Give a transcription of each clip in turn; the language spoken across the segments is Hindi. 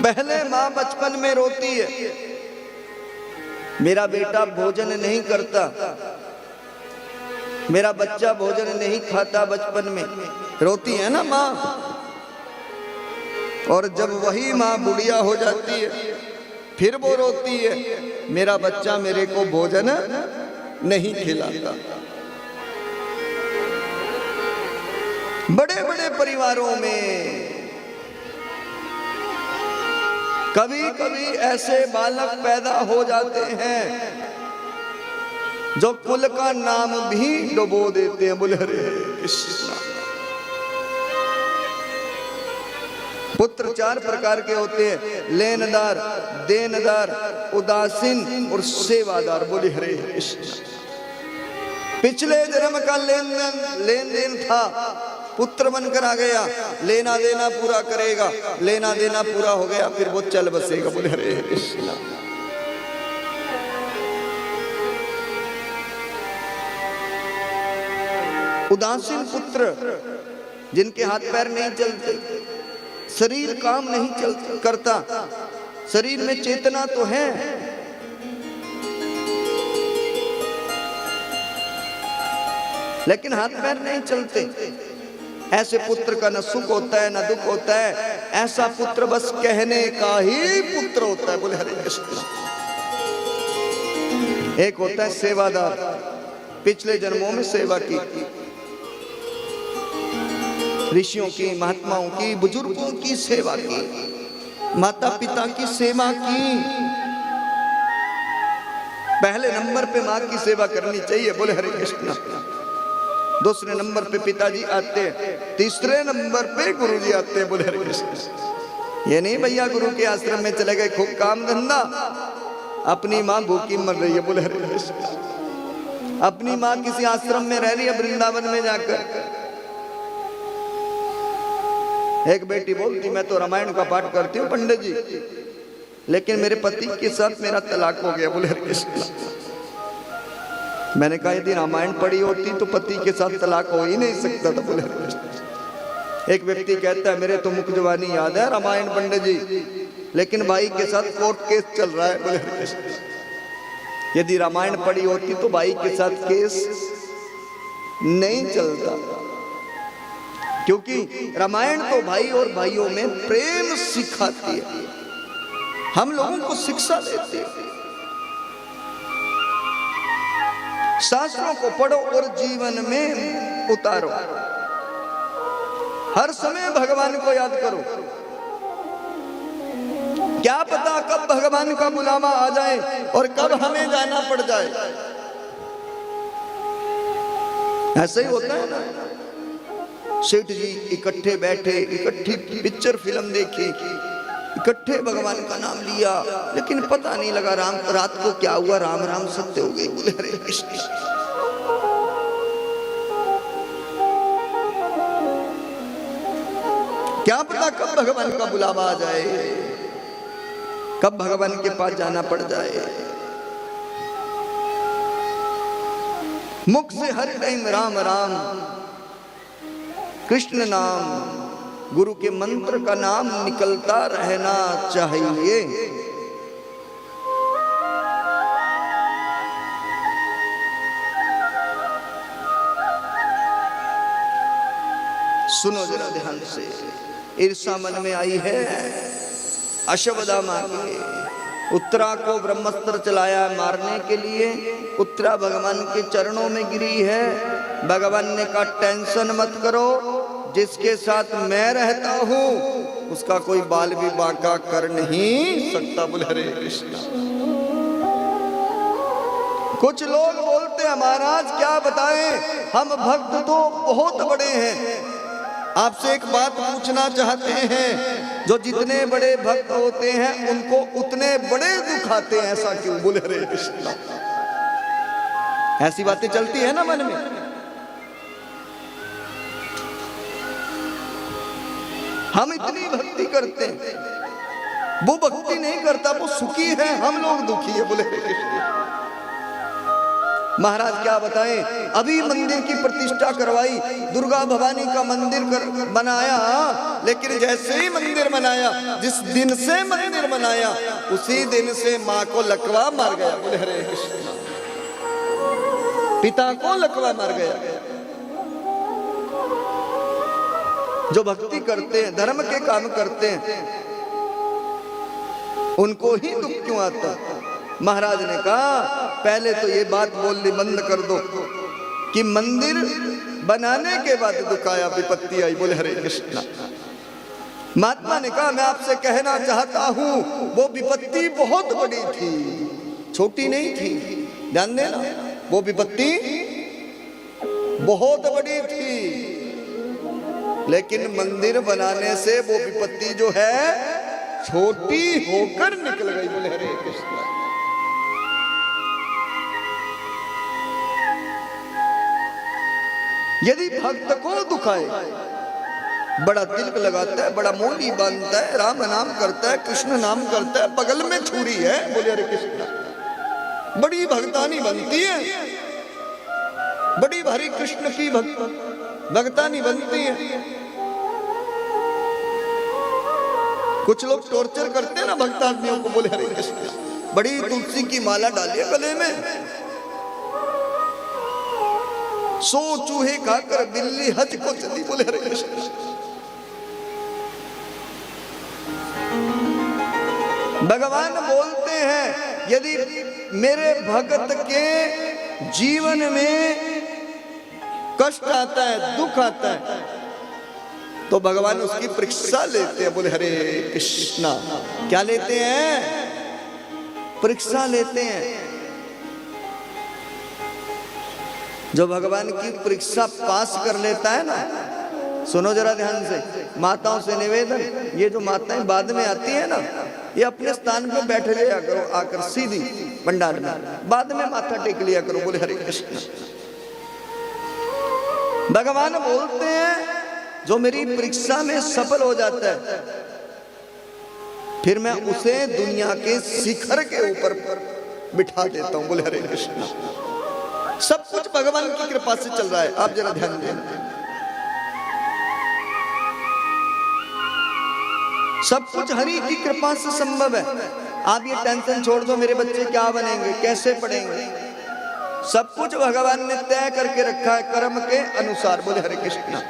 पहले माँ बचपन में रोती है, मेरा बेटा भोजन नहीं करता, मेरा बच्चा भोजन नहीं खाता, बचपन में रोती है ना माँ। और जब वही माँ बुढ़िया हो जाती है फिर वो रोती है, मेरा बच्चा मेरे को भोजन नहीं खिलाता। बड़े बड़े परिवारों में कभी कभी ऐसे बालक पैदा हो जाते हैं जो कुल का नाम भी डुबो देते हैं। बोले हरे कृष्णा। पुत्र चार प्रकार के होते हैं, लेनदार, देनदार, उदासीन और सेवादार। बोले हरे कृष्णा। पिछले जन्म का लेन देन था, पुत्र बनकर आ गया, लेना देना पूरा करेगा, लेना देना पूरा हो गया, फिर वो चल बसेगा। बोले हरे कृष्णा। उदासीन पुत्र, जिनके हाथ पैर नहीं चलते, शरीर काम नहीं करता, शरीर में चेतना तो है लेकिन हाथ पैर नहीं चलते। ऐसे पुत्र का न सुख होता है न दुख होता है, ऐसा पुत्र बस कहने का ही पुत्र होता है। बोले हरे कृष्ण। एक होता है सेवादार, पिछले जन्मों में सेवा की, ऋषियों की, महात्माओं की, बुजुर्गों की सेवा की, माता पिता की सेवा की। पहले नंबर पे माँ की सेवा करनी चाहिए। बोले हरे कृष्ण। दूसरे नंबर पे पिताजी आते हैं, तीसरे नंबर पे गुरुजी आते हैं। बोले हरे कृष्ण। ये नहीं भैया गुरु के आश्रम में चले गए, खूब काम धंधा, अपनी माँ भूखी मर रही है। बोले हरे कृष्ण। अपनी माँ किसी आश्रम में रह रही है, वृंदावन में जाकर। एक बेटी बोलती, मैं तो रामायण का पाठ करती हूँ पंडित जी, लेकिन मेरे पति के साथ मेरा तलाक हो गया। बोले हरे कृष्ण। मैंने कहा यदि रामायण पढ़ी होती तो पति के साथ तलाक हो ही नहीं सकता था। बोले हरे कृष्ण। एक व्यक्ति कहता है, मेरे तो मुख जवानी याद है रामायण पंडित जी, लेकिन भाई के साथ कोर्ट केस चल रहा है। बोले हरे कृष्ण। यदि रामायण पढ़ी होती तो भाई के साथ केस नहीं चलता, क्योंकि रामायण तो भाई और भाइयों में प्रेम सिखाती है, हम लोगों को शिक्षा देती है। शास्त्रों को पढ़ो और जीवन में उतारो। हर समय भगवान को याद करो। क्या पता कब भगवान का बुलावा आ जाए और कब हमें जाना पड़ जाए। ऐसा ही होता है ना। सेठ जी इकट्ठे बैठे, इकट्ठी पिक्चर फिल्म देखी, इकट्ठे भगवान का नाम लिया, लेकिन पता नहीं लगा रात को क्या हुआ, राम राम सत्य हो गई। बोले हरे कृष्ण। क्या पता कब भगवान का बुलावा आ जाए, कब भगवान के पास जाना पड़ जाए। मुख से हर टाइम राम राम, कृष्ण नाम, गुरु के मंत्र का नाम निकलता रहना चाहिए। सुनो जरा ध्यान से। ईर्षा मन में आई है, अश्वत्थामा के उत्तरा को ब्रह्मास्त्र चलाया मारने के लिए। उत्तरा भगवान के चरणों में गिरी है। भगवान ने कहा टेंशन मत करो, जिसके साथ मैं रहता हूं उसका कोई बाल भी बांका कर नहीं सकता। बोले हरे कृष्ण। कुछ लोग बोलते हैं महाराज क्या बताएं, हम भक्त तो बहुत बड़े हैं। आपसे एक बात पूछना चाहते हैं, जो जितने बड़े भक्त होते हैं उनको उतने बड़े दुख आते हैं, ऐसा क्यों? बोले हरे कृष्ण। ऐसी बातें चलती है ना मन में। हम इतनी भक्ति करते हैं, वो भक्ति नहीं करता, वो सुखी है, हम लोग दुखी है। बोले हरे कृष्ण। महाराज क्या बताएं, अभी मंदिर की प्रतिष्ठा करवाई, दुर्गा भवानी का मंदिर बनाया, लेकिन जैसे ही मंदिर बनाया, जिस दिन से मंदिर बनाया उसी दिन से माँ को लकवा मार गया। बोले हरे कृष्ण। पिता को लकवा मार गया। जो भक्ति करते हैं, धर्म के काम करते हैं, उनको ही दुख क्यों आता? महाराज ने कहा पहले तो ये बात बोलनी बंद कर दो कि मंदिर बनाने के बाद दुख आया, विपत्ति आई। बोले हरे कृष्णा। महात्मा ने कहा मैं आपसे कहना चाहता हूं वो विपत्ति बहुत बड़ी थी, छोटी नहीं थी। ध्यान देना, वो विपत्ति बहुत बड़ी थी, लेकिन मंदिर बनाने से वो विपत्ति जो है छोटी होकर निकल गई। बोले हरे कृष्ण। यदि भक्त को दुखाए, बड़ा तिलक लगाता है, बड़ा मोली बांधता है, राम नाम करता है, कृष्ण नाम करता है, बगल में छुरी है, बोले हरे कृष्ण, बड़ी भक्तानी बनती है, बड़ी भारी कृष्ण की भक्तानी बनती है। कुछ लोग टॉर्चर करते हैं ना भक्त आदमियों को। बोले हरे कृष्ण, बड़ी तुलसी की माला डालिए गले में, 100 चूहे खाकर बिल्ली हज को चली। बोले हरे कृष्ण। भगवान बोलते हैं यदि मेरे भक्त के जीवन में कष्ट आता है, दुख आता है, तो भगवान उसकी परीक्षा लेते हैं। बोले हरे कृष्णा। क्या लेते हैं? परीक्षा लेते हैं। जो भगवान की परीक्षा पास कर लेता है ना, सुनो जरा ध्यान से, माताओं से निवेदन, ये जो माताएं बाद में आती है ना, ये अपने स्थान पे बैठ लिया करो, आकर सीधी भंडार में, बाद में माथा टेक लिया करो। बोले हरे कृष्ण। भगवान बोलते हैं जो मेरी परीक्षा में सफल हो जाता है, फिर मैं उसे दुनिया के शिखर के ऊपर बिठा देता हूं। बोले हरे कृष्ण। सब कुछ भगवान की कृपा से चल रहा है। आप जरा ध्यान दें, सब कुछ हरि की कृपा से संभव है। आप ये टेंशन छोड़ दो मेरे बच्चे क्या बनेंगे, कैसे पढ़ेंगे, सब कुछ भगवान ने तय करके रखा है कर्म के अनुसार। बोले हरे कृष्ण।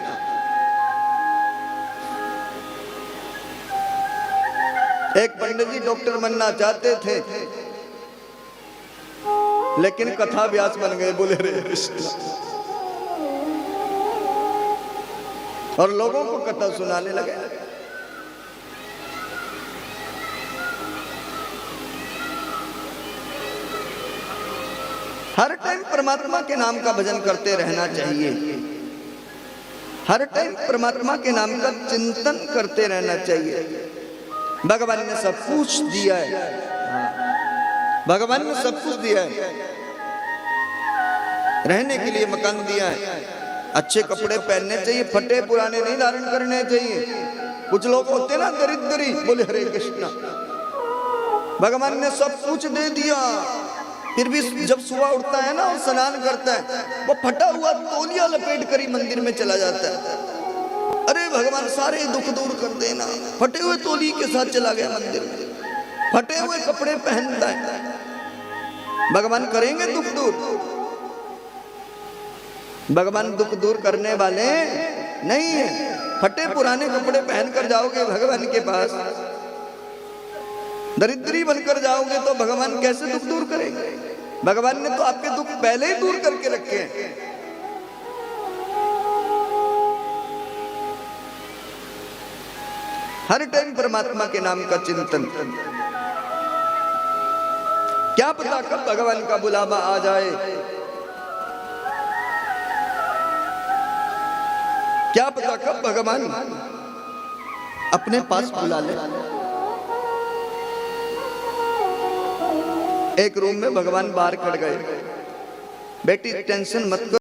एक पंडित जी डॉक्टर बनना चाहते थे, लेकिन कथा व्यास बन गए। बोले हरे कृष्ण। और लोगों को कथा सुनाने लगे। हर टाइम परमात्मा के नाम का भजन करते रहना चाहिए, हर टाइम परमात्मा के नाम का चिंतन करते रहना चाहिए। भगवान ने सब कुछ दिया है, भगवान ने सब कुछ दिया है। रहने के लिए मकान दिया है, अच्छे कपड़े पहनने चाहिए, फटे पुराने नहीं धारण करने चाहिए। कुछ लोग होते ना दरिद्री। बोले हरे कृष्ण। भगवान ने सब कुछ दे दिया, फिर भी जब सुबह उठता है ना और स्नान करता है, वो फटा हुआ तौलिया लपेट कर ही मंदिर में चला जाता है। अरे भगवान सारे दुख दूर कर देना, फटे हुए तौली के साथ चला गया मंदिर में, फटे हुए कपड़े पहनता है। भगवान करेंगे दुख दूर? भगवान दुख दूर करने वाले नहीं है। फटे पुराने कपड़े पहनकर जाओगे भगवान के पास, दरिद्री बनकर जाओगे तो भगवान कैसे दुख दूर करेंगे? भगवान ने तो आपके दुख पहले ही दूर करके रखे हैं। हर टाइम परमात्मा के नाम का चिंतन। क्या पता कब भगवान का बुलावा आ जाए, क्या पता कब भगवान अपने पास बुला ले। एक रूम में भगवान बाहर खड़ गए, बेटी टेंशन मत करो,